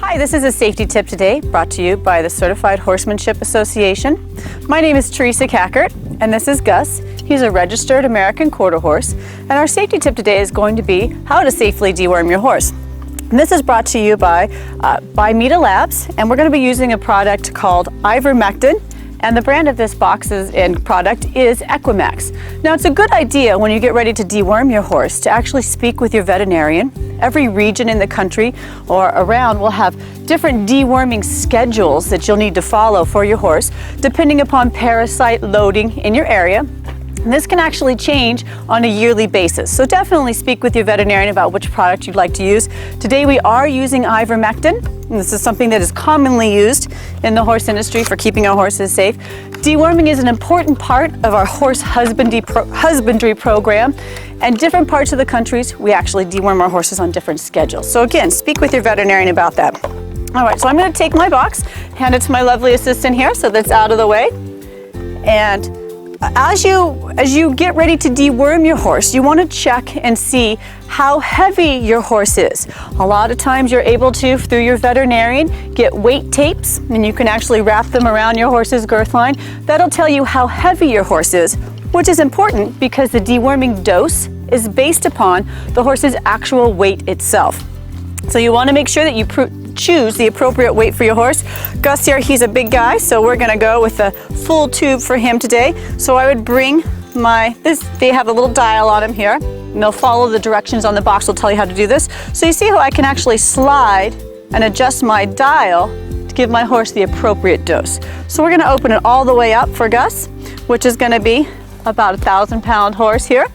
Hi, this is a safety tip today brought to you by the Certified Horsemanship Association. My name is Teresa Kackert and this is Gus. He's a registered American quarter horse, and our safety tip today is going to be how to safely deworm your horse. And this is brought to you by Bimeda Labs, and we're going to be using a product called ivermectin, and the brand of this box's and product is Equimax. Now, it's a good idea when you get ready to deworm your horse to actually speak with your veterinarian. Every region in the country or around will have different deworming schedules that you'll need to follow for your horse, depending upon parasite loading in your area. And this can actually change on a yearly basis. So definitely speak with your veterinarian about which product you'd like to use. Today we are using ivermectin. And this is something that is commonly used in the horse industry for keeping our horses safe. Deworming is an important part of our horse husbandry program. And different parts of the countries, we actually deworm our horses on different schedules. So again, speak with your veterinarian about that. All right, so I'm going to take my box, hand it to my lovely assistant here so that's out of the way. And as you get ready to deworm your horse, you want to check and see how heavy your horse is. A lot of times you're able to, through your veterinarian, get weight tapes, and you can actually wrap them around your horse's girth line. That'll tell you how heavy your horse is, which is important because the deworming dose is based upon the horse's actual weight itself. So you want to make sure that you choose the appropriate weight for your horse. Gus here, he's a big guy, so we're going to go with a full tube for him today. So I would bring they have a little dial on them here, and they'll follow the directions on the box. Will tell you how to do this. So you see how I can actually slide and adjust my dial to give my horse the appropriate dose. So we're going to open it all the way up for Gus, which is going to be about a 1,000-pound horse here.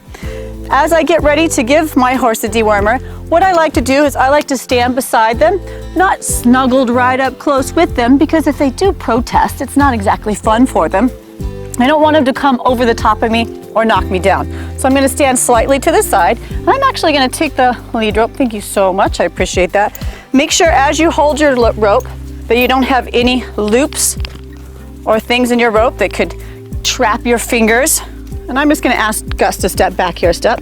As I get ready to give my horse a dewormer, what I like to do is I like to stand beside them, not snuggled right up close with them, because if they do protest, it's not exactly fun for them. I don't want them to come over the top of me or knock me down. So I'm going to stand slightly to the side. And I'm actually going to take the lead rope. Thank you so much. I appreciate that. Make sure as you hold your rope that you don't have any loops or things in your rope that could trap your fingers. And I'm just going to ask Gus to step back here a step.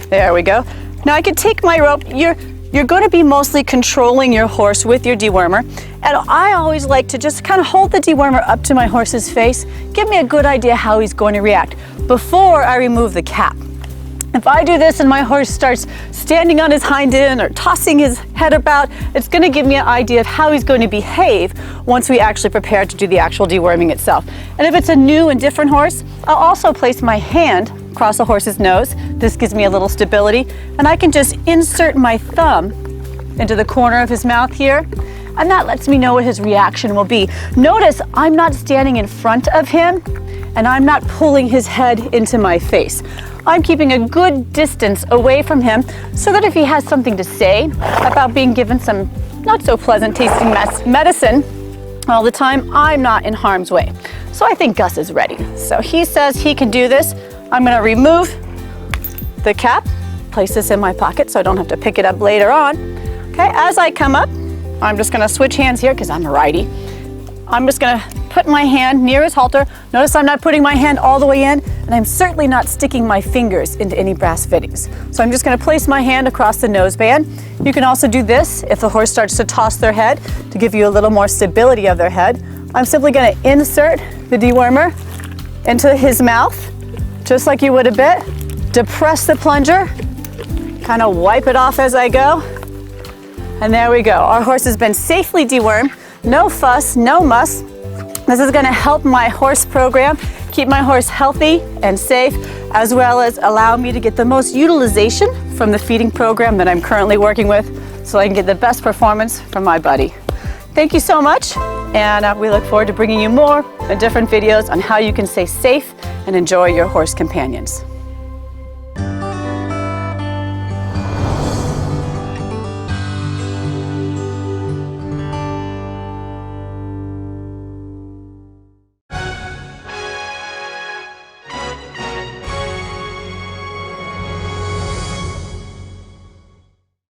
There we go. Now I could take my rope. You're going to be mostly controlling your horse with your dewormer. And I always like to just kind of hold the dewormer up to my horse's face, give me a good idea how he's going to react before I remove the cap. If I do this and my horse starts standing on his hind end or tossing his head about, it's going to give me an idea of how he's going to behave once we actually prepare to do the actual deworming itself. And if it's a new and different horse, I'll also place my hand across the horse's nose. This gives me a little stability, and I can just insert my thumb into the corner of his mouth here, and that lets me know what his reaction will be. Notice I'm not standing in front of him, and I'm not pulling his head into my face. I'm keeping a good distance away from him so that if he has something to say about being given some not so pleasant tasting medicine all the time, I'm not in harm's way. So I think Gus is ready. So he says he can do this. I'm going to remove the cap, place this in my pocket so I don't have to pick it up later on. Okay, as I come up, I'm just going to switch hands here because I'm a righty. I'm just going to put my hand near his halter. Notice I'm not putting my hand all the way in, and I'm certainly not sticking my fingers into any brass fittings. So I'm just going to place my hand across the noseband. You can also do this if the horse starts to toss their head to give you a little more stability of their head. I'm simply going to insert the dewormer into his mouth, just like you would a bit. Depress the plunger, kind of wipe it off as I go. And there we go. Our horse has been safely dewormed. No fuss, no muss. This is going to help my horse program, keep my horse healthy and safe, as well as allow me to get the most utilization from the feeding program that I'm currently working with, so I can get the best performance from my buddy. Thank you so much, and we look forward to bringing you more and different videos on how you can stay safe and enjoy your horse companions.